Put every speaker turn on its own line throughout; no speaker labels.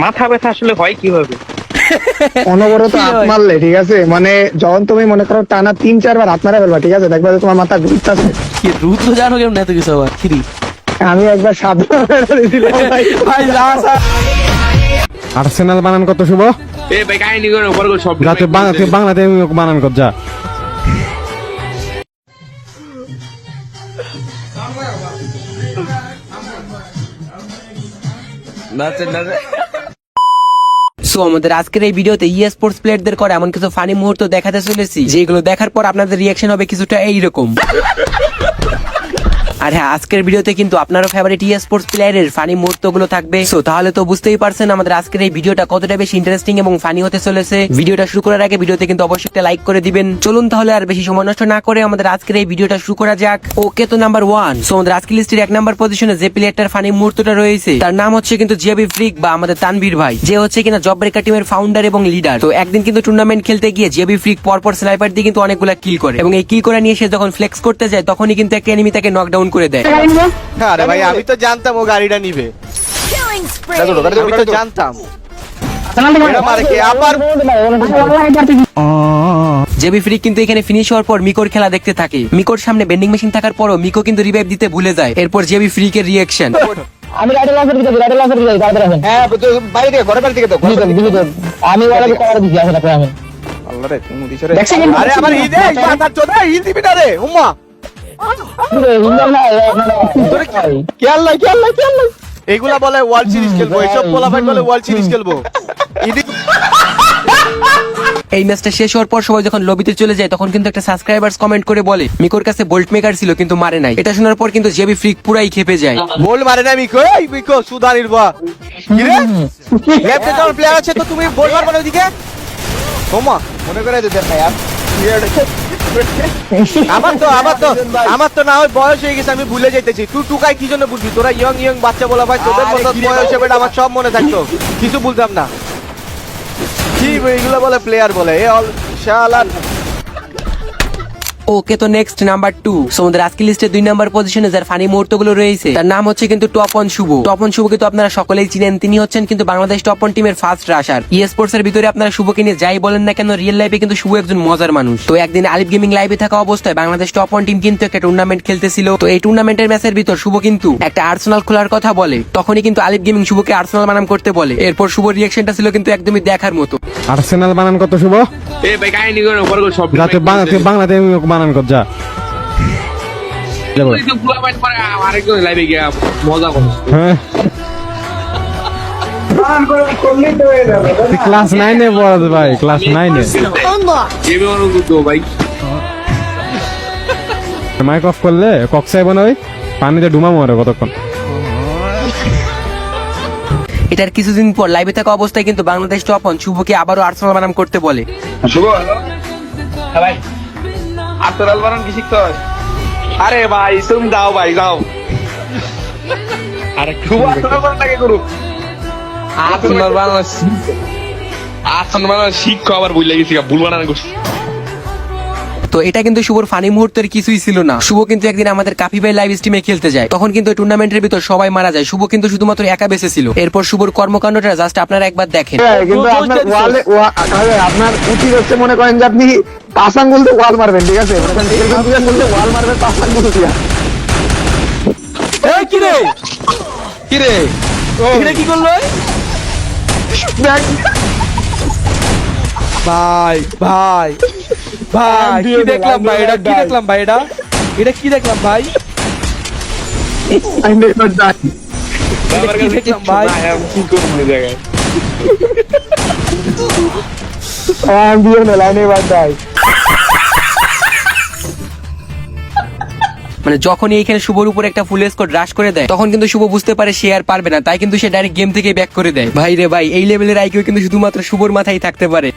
মাথা ব্যথা আসলে হয় কিভাবে?
অনবরত হাত মারলে, ঠিক আছে, মানে যখন তুমি মনে করো টানা 3-4 বার হাত মারা ফেলবা, ঠিক আছে, দেখবা যে তোমার মাথা ঘুরতেছে।
কি দ্রুত জানো কেমন এত কিছু আবার কিরি
আমি একবার 7 বার দিয়েছিলাম ভাই।
ভাই
আর্সেনাল বানান কত শুভ?
এ ভাই কাহিনী করে উপর করে সব
যাতে বাংলাতে বানান কত যা।
সো আমাদের আজকের এই ভিডিওতে স্পোর্টস প্লেয়ারদের করে এমন কিছু ফানি মুহূর্ত দেখাতে চলেছি যেগুলো দেখার পর আপনাদের রিয়াকশন হবে কিছুটা এইরকম। আর হ্যাঁ, আজকের ভিডিওতে কিন্তু আপনারও ফেভারিট স্পোর্টস প্লেয়ারের ফানি মুহূর্তগুলো থাকবে। সো তাহলে তো বুঝতেই পারছেন আমাদের আজকের এই ভিডিওটা কতটা বেশি ইন্টারেস্টিং এবং ফানি হতে চলেছে। ভিডিওটা শুরু করার আগে ভিডিওতে কিন্তু অবশ্যই একটা লাইক করে দিবেন। চলুন তাহলে আর বেশি সময় নষ্ট না করে আমাদের আজকের এই ভিডিওটা শুরু করা যাক। ওকে, তো নাম্বার 1। সো আমাদের আজকের লিস্টের 1 নাম্বার পজিশনে যে প্লেয়ারটার ফানি মুহূর্তটা রয়েছে তার নাম হচ্ছে কিন্তু জিয়াবি ফ্রিক বা আমাদের তানভীর ভাই, যে হচ্ছে কিনা জব ব্রেকার টিমের ফাউন্ডার এবং লিডার। তো একদিন কিন্তু টুর্নামেন্ট খেলতে গিয়ে জিয়াবি ফ্রিক পরপর স্নাইপার দিয়ে কিন্তু অনেকগুলা কিল করে এবং এই কিল করে নিয়ে সে যখন ফ্লেক্স করতে যায় তখনই কিন্তু একটা এনিমি তাকে নকডাউন করে দেয়।
আরে ভাই আমি তো জানতাম ও গাড়িটা নিবে, আমি তো জানতাম। এটা মারে কে আবার?
জেবি ফ্রিক কিন্তু এখানে ফিনিশ হওয়ার পর মিকোর খেলা দেখতে থাকে। মিকোর সামনে বেন্ডিং মেশিন থাকার পরও মিকো কিন্তু রিভাইভ দিতে ভুলে যায়। এরপর জেবি ফ্রিকের রিঅ্যাকশন।
আমি রাইডার লঞ্চার দিতে তাড়াতাড়ি আসেন।
হ্যাঁ বাড়ি থেকে ঘরে বাড়ি থেকে তো
আমি ওয়ালাকে কভার দিছি, আসেন আপনি আমেন।
আল্লাহ রে তুমি দিছ রে।
দেখছেন কিন্তু?
আরে আমার হিদে মাথা চোদা হিল দিবি না রে উম্মা। খেয়াল নাই এইগুলা বলে ওয়ার্ল্ড সিরিজ খেলবো, এইসব পোলাপাইন বলে ওয়ার্ল্ড সিরিজ খেলবো।
এই ম্যাচটা শেষ হওয়ার পর সবাই যখন লবিতে চলে যায় তখন কিন্তু একটা সাবস্ক্রাইবার্স কমেন্ট করে বলে মিকোর কাছে বোল্ট মেকার ছিল কিন্তু মারে নাই। এটা শোনার পর কিন্তু জেবি ফ্রিক পুরাই খেপে যায়।
বল মারে না মিকো, এই মিকো সুদানির বা কি রে? লেফটে যখন প্লেয়ার আছে তো তুমি বল মারবে না ওইদিকে। ওমা মনে করে দে না यार। আমার তো না হয় বয়স হয়ে গেছে, আমি ভুলে যাইতেছি। তুই টুকাই কি জন্য বুঝবি? তোরা ইয়ং বাচ্চা বলা ভাই, তোদের মতো বয়স হবে আমার সব মনে থাকতো, কিছু বলতাম না। কি এগুলো বলে প্লেয়ার বলে এ অল শালা।
ওকে, তো নেক্সট নাম্বার 2। সো আমাদের আজকের লিস্টে 2 নাম্বার পজিশনে যার ফানি মুহূর্তগুলো রয়েছে তার নাম হচ্ছে কিন্তু টপন শুভ। টপন শুভকে তো আপনারা সকলেই চিনেন। তিনি হচ্ছেন কিন্তু বাংলাদেশ টপন টিমের ফার্স্ট রাশার। স্পোর্টস এর ভিতরে আপনারা শুভকে নিয়ে যাই বলেন না কেন, রিয়েল লাইফে কিন্তু শুভ একজন মজার মানুষ। তো একদিন আলিফ গেমিং লাইভে থাকা অবস্থায় বাংলাদেশ টপন টিম কিন্তু একটা টুর্নামেন্ট খেলতেছিল। তো এই টুর্নামেন্টের ম্যাচের ভিতর শুভ কিন্তু একটা আর্সেনাল খোলার কথা বলে। তখনই কিন্তু আলিফ গেমিং শুভকে আর্সেনাল বানাম করতে বলে। এরপর শুভর রিঅ্যাকশনটা ছিল কিন্তু একদমই দেখার মতো।
আর্সেনাল বানান কত শুভ?
এ ভাই কাহিনী করে উপর করে সব
যাতে বাংলাতে বানান কত যা।
আরেকজন লাইভে গিয়া মজা করো।
হ্যাঁ, ক্লাস 9 এ পড়াতে ভাই, ক্লাস 9 এ।
গেমে অনুরোধ তো ভাই।
মাইক অফ করলে কক্সাই বানাই পানিতে ডুমা মরে কতক্ষণ।
এটার কিছুদিন পর লাইভে থাকা অবস্থায় কিন্তু বাংলাদেশ টপন শুভকে আবারও আর্সেনাল বানাম করতে বলে।
শুভ ভাই আর্সেনাল বানান কি শিখতে হয়? আরে ভাই তুমি দাও ভাই যাও। আরে শুভ আর্সেনাল বানানটাকে করু। আর্সেনাল বানান শিক্ষা আবার বুঝলে গেছি ভুল বানান করছি।
তো এটা কিন্তু শুভর ফানি মুহূর্তের কিছুই ছিল না। শুভ কিন্তু একদিন আমাদের কাফি ভাই লাইভ স্ট্রিমে খেলতে যায়। তখন কিন্তু টুর্নামেন্টের ভিতর সবাই মারা যায়, শুভ কিন্তু শুধুমাত্র একা বেঁচে ছিল। এরপর শুভর কর্মকাণ্ডটা জাস্ট আপনারা একবার দেখেন।
কিন্তু আপনার ওয়ালে আপনার উচিত হচ্ছে মনে করেন যে আপনি পাঁচ আঙ্গুল দিয়ে ওয়াল মারবেন, ঠিক আছে, ওয়াল মারবেন 5 আঙ্গুল দিয়ে।
এই কিরে এখানে কি করলো?
ভাই ভাই ভাই কি দেখলাম ভাই? এটা কি দেখলাম ভাই? এটা কি দেখলাম ভাই?
I never die.
আমার কাছে
দেখলাম ভাই?
কি করব এই জায়গায়?
I am Lionel, I never die.
মানে যখনই এখানে শুভর উপর একটা ফুল স্কোর রাশ করে দেয় তখন কিন্তু শুভ বুঝতে পারে সে আর পারবে না, তাই কিন্তু সে ডাইরেক্ট গেম থেকে ব্যাক করে দেয়। ভাই রে ভাই, এই লেভেলের আইকিউ কিন্তু শুধুমাত্র শুভর মাথায় থাকতে পারে।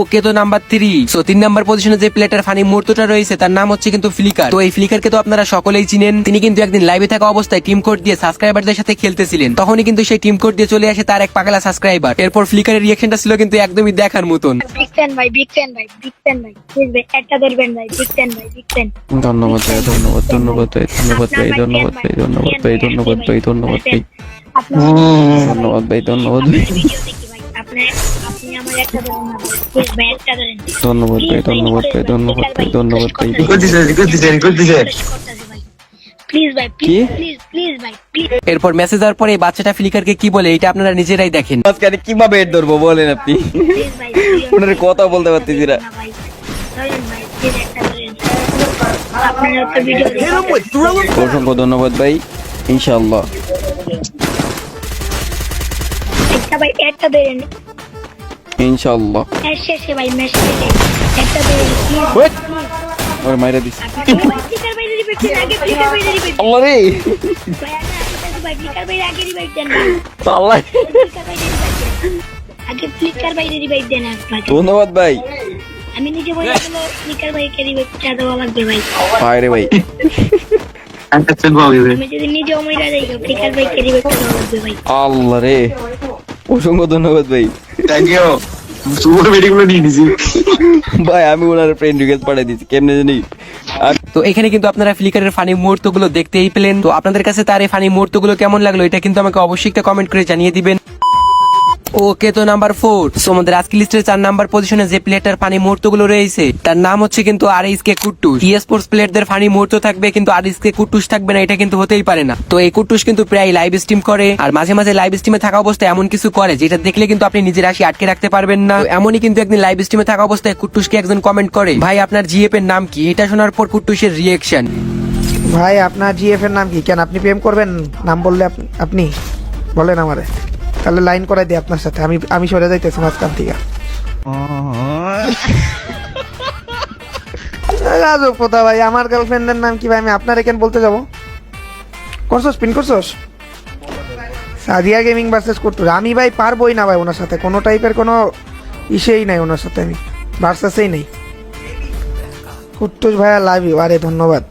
ওকে, তো নাম্বার 3। সো 3 নাম্বার পজিশনে যে প্লেয়ারটার ফানি মুহূর্তটা রয়েছে তার নাম হচ্ছে কিন্তু ফ্লিকার। তো এই ফ্লিকারকে তো আপনারা সকলেই চিনেন। তিনি কিন্তু একদিন লাইভে থাকা অবস্থায় টিম কোড দিয়ে সাবস্ক্রাইবারদের সাথে খেলতেছিলেন। তখনই কিন্তু সেই টিম কোড দিয়ে চলে আসে তার এক পাগলা সাবস্ক্রাইবার। এরপর ফ্লিকারের রিঅ্যাকশনটা ছিল কিন্তু একদমই দেখার মতন।
বিগ ফ্যান ভাই বিগ ফ্যান ভাই বিগ ফ্যান ভাই প্লিজ ভাই একটা ধরবেন ভাই বিগ ফ্যান ভাই বিগ ফ্যান।
ধন্যবাদ ভাই, ধন্যবাদ ভাই, ধন্যবাদ ভাই, ধন্যবাদ ভাই, ধন্যবাদ ভাই, ধন্যবাদ ভাই, ধন্যবাদ ভাই, ধন্যবাদ ভাই।
আপনার
ধন্যবাদ ভাই, ধন্যবাদ ভাই,
ভিডিও দেখি ভাই। আপনি আমার একটা ধরেন না ভাই। প্লিজ ভাই একটা ধরেন।
ধন্যবাদ ভাই, ধন্যবাদ ভাই, ধন্যবাদ ভাই, ধন্যবাদ ভাই।
প্লিজ ভাই,
কি?
প্লিজ ভাই, প্লিজ।
এরপর মেসেজ দেওয়ার পরে এই বাচ্চাটা ফ্লিকারকে কি বলে এটা আপনারা নিজেরাই দেখেন।
মাঝখানে কিভাবে এড ধরবো বলেন আপনি?
প্লিজ ভাই,
ওনারে কথা বলতে পারতেছি না।
ভাই ধরেন ভাই, প্লিজ একটা ধরেন। আপনার একটা ভিডিও দেখি।
অসংখ্য ধন্যবাদ ভাই, ইনশাআল্লাহ।
একটা ভাই একটা ধরেন।
ইনশাআল্লাহ।
ম্যাচ শেষে ভাই, ম্যাচ শেষে একটা ধরেন প্লিজ।
ওয়েট, ওরে মাইরা দিস।
ফ্লিকার বাইরে রিভাইভ দেন, আগে ফ্লিকার বাইরে রিভাইভ।
আল্লাহ রে,
ভাই ভাই ফ্লিকার বাইরে আগে রিভাইভ দেন।
আল্লাহ।
ফ্লিকার বাইরে রিভাইভ দেন। আগে ফ্লিকার বাইরে রিভাইভ দেন আপনাকে।
ধন্যবাদ ভাই।
আমি নিজে বলে গেল ফ্লিকার বাইরে রিভাইভ চা দেওয়া লাগবে ভাই।
হায় রে ভাই,
আমি যদি নিজে ওমইরা যাই ফ্লিকার বাইরে রিভাইভ দেওয়া লাগবে ভাই।
আল্লাহ রে, অসংখ্য ধন্যবাদ ভাই।
থ্যাংক ইউ সুপার মেডিগুলো নিয়ে নিছি
ভাই আমি ওনার ফ্রেন্ড রিকোয়েস্ট পাঠিয়ে দিচ্ছি, কেমনে জানি।
তো এখানে কিন্তু আপনারা ফ্লিকারের ফানি মুহূর্তগুলো দেখতেই পেলেন। তো আপনাদের কাছে তার এই ফানি মুহূর্তগুলো কেমন লাগলো এটা কিন্তু আমাকে অবশ্যই একটা কমেন্ট করে জানিয়ে দিবেন। ওকে, তো নাম্বার 4, সো আমাদের আজকে লিস্টের 4 নাম্বার পজিশনে যে প্লেয়ারটার ফানি মুহূর্তগুলো রয়েছে তার নাম হচ্ছে কিন্তু আরএসকে কুট্টুস। স্পোর্টস প্লেয়ারদের ফানি মুহূর্ত থাকবে কিন্তু আরএসকে কুট্টুস থাকবে না, এটা কিন্তু হতেই পারে না। তো এই কুট্টুস কিন্তু প্রায় লাইভ স্ট্রিম করে আর মাঝে মাঝে লাইভ স্ট্রিমে থাকা অবস্থায় এমন কিছু করে যেটা দেখলে কিন্তু আপনি নিজের হাসি আটকে রাখতে পারবেন না। তো এমনই কিন্তু একদিন লাইভ স্ট্রিমে থাকা অবস্থায় কুট্টুসকে একজন কমেন্ট করে, ভাই আপনার জিএফ এর নাম কি? এটা শোনার পর কুট্টুসের রিয়েকশন,
ভাই আপনার জিএফ এর নাম কি? কেন আপনি প্রেম করবেন? নাম বললে আপনি বলেন আমারে, তাহলে লাইন করাই দিই আপনার সাথে। আমি সরে যাইতেছি মাঝখান থেকে। রাজব কথা ভাই, আমার গার্লফ্রেন্ডের নাম কি ভাই? আমি আপনার এখানে বলতে যাবো? করছস পিন করছস? সাদিয়া গেমিং ভার্সেস করতে আমি ভাই পারবোই না ভাই ওনার সাথে, কোনো টাইপের কোনো ইসেই নাই ওনার সাথে, আমি ভার্সেসেই নেই। কুট্টুস ভাইয়া লাভ ইউ। আরে ধন্যবাদ,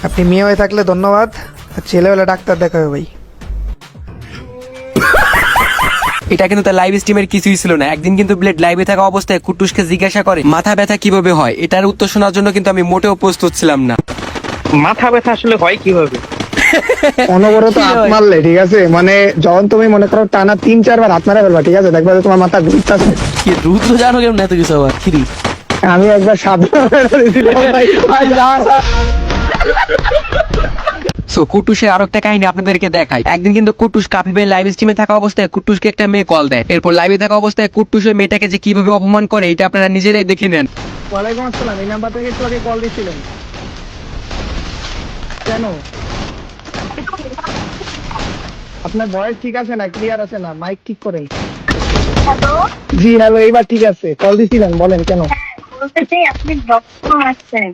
আপনি মেয়ে হয়ে থাকলে ধন্যবাদ, আর ছেলে হলে ডাক্তার দেখাবে ভাই।
এটা কিন্তু তার লাইভ স্ট্রিমের কিছুই ছিল না। একদিন কিন্তু ব্লেড লাইভে থাকা অবস্থায় কুট্টুসকে জিজ্ঞাসা করে মাথা ব্যথা কিভাবে হয়। এটার উত্তর শোনার জন্য কিন্তু আমি মোটেও প্রস্তুত ছিলাম না।
মাথা ব্যথা আসলে হয় কিভাবে?
অনবরত হাত মারলে, ঠিক আছে, মানে যখন তুমি মনে করো টানা 3-4 বার হাত মারা ফেলবা, ঠিক আছে, দেখবা যে তোমার মাথা ঘুরতেছে।
কি রুদ্র জানো কেমন এত কিছু আবার খিরি।
আমি একবার সাবধান
সো কুট্টুসের আরো একটা কাহিনী আপনাদেরকে দেখাই। একদিন কিন্তু কুট্টুস কাফিবে লাইভ স্ট্রিমে থাকা অবস্থায় কুট্টুসকে একটা মেয়ে কল দেয়। এরপর লাইভে থাকা অবস্থায় কুট্টুস ওই মেয়েটাকে যে কিভাবে অপমান করে এটা আপনারা নিজেরাই দেখে নেন।
ওয়ালাইকুম আসসালাম, এই নাম্বার থেকে একটু আগে কল দিছিলেন কেন? আপনার ভয়েস ঠিক আছে না? ক্লিয়ার আছে না? মাইক ঠিক করেন।
হ্যালো,
জি হ্যালো, এইবার ঠিক আছে। কল দিছিলেন, বলেন কেন?
বলতে চাই আপনি ব্লক মারছেন।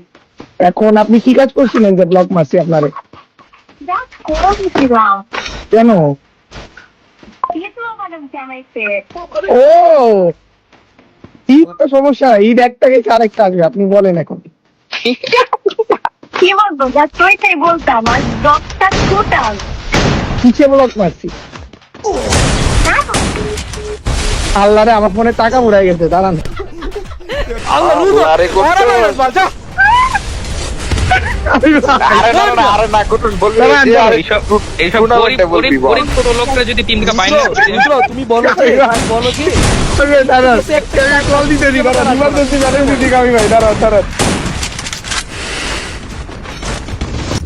এখন আপনি কি কাজ করছিলেন যে ব্লক মারছি আপনারে?
জাস্ট করে দিছিলাম।
কেন?
কিন্তু ম্যাডাম জানাইছে।
ও ঈদ তো সমস্যা, ঈদ একটা গেছে আরেকটা আসবে, আপনি বলেন এখন।
কি বলবো? জাস্ট ওইটাই বলতাম, আর ব্লকটা টোটাল।
কিসে ব্লক মারছি? আল্লাহ রে, আমার ফোনে টাকা উড়াই গেছে, দাঁড়ান।
আরে এইসব গরিব ছোট লোকরা যদি টিম থেকে বাইরে
তুমি বলো কি? বলো কি?
দাঁড়ান, কল দিতে দিই, দাঁড়ান, ইমার্জেন্সি জানেন দিদি আমি ভাই, দাঁড়ান দাঁড়ান।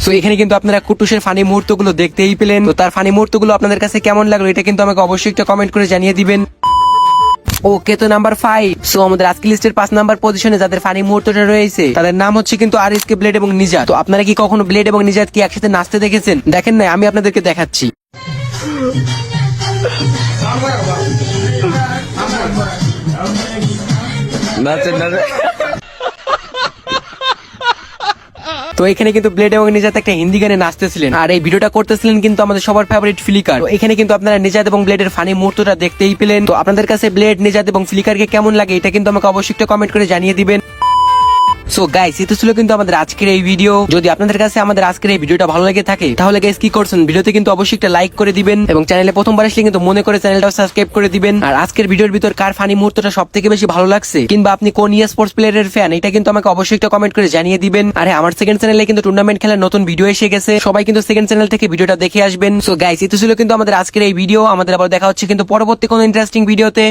সো এখানে কিন্তু আপনারা কুট্টুসের ফানি মুহূর্তগুলো দেখতেই পেলেন। তো তার ফানি মুহূর্তগুলো আপনাদের কাছে কেমন লাগলো এটা কিন্তু আমাকে অবশ্যই একটা কমেন্ট করে জানিয়ে দিবেন। ওকে, তো নাম্বার 5, সো আমাদের আজকে লিস্টের 5 নাম্বার পজিশনে যাদের ফানি মুহূর্তটা রয়েছে তাদের নাম হচ্ছে কিন্তু আরএসকে ব্লেড এবং নিজাত। তো আপনারা কি কখনো ব্লেড এবং নিজাত কি একসাথে নাচতে দেখেছেন? দেখেন না, আমি আপনাদেরকে দেখাচ্ছি। তো এখানে কিন্তু ব্লেড এবং নিজাত একটা হিন্দি গানে নাচতেছিলেন আর এই ভিডিওটা করতেছিলেন কিন্তু আমাদের সবার ফেভারিট ফ্লিকার। তো এখানে কিন্তু আপনারা নিজাত এবং ব্লেডের ফানি মুহূর্তটা দেখতেই পেলেন। তো আপনাদের কাছে ব্লেড, নিজাত এবং ফ্লিকারকে কেমন লাগে এটা কিন্তু আমাকে অবশ্যই একটা কমেন্ট করে জানিয়ে দিবেন। সো গাইস এটা ছিল কিন্তু আমাদের আজকের এই ভিডিও। যদি আপনাদের কাছে আমাদের আজকের এই ভিডিওটা ভালো লেগে থাকে তাহলে গাইস কি করছেন, ভিডিওতে কিন্তু অবশ্যই একটা লাইক করে দিবেন এবং চ্যানেলে প্রথমবার আসলে কিন্তু মনে করে চ্যানেলটাও সাবস্ক্রাইব করে দিবেন। আর আজকের ভিডিওর ভিতর কার ফানি মুহূর্তটা সবথেকে বেশি ভালো লাগছে কিংবা আপনি কোন স্পোর্টস প্লেয়ারের ফ্যান, এটা কিন্তু আমাকে অবশ্যই একটা কমেন্ট করে জানিয়ে দিবেন। আরে আমার সেকেন্ড চ্যানেলে কিন্তু টুর্নামেন্ট খেলার নতুন ভিডিও এসে গেছে, সবাই কিন্তু সেকেন্ড চ্যানেল থেকে ভিডিওটা দেখে আসবেন। সো গাইস এটা ছিল কিন্তু আমাদের আজকের এই ভিডিও। আমাদের আবার দেখা হচ্ছে কিন্তু পরবর্তী কোনো ইন্টারেস্টিং ভিডিওতে।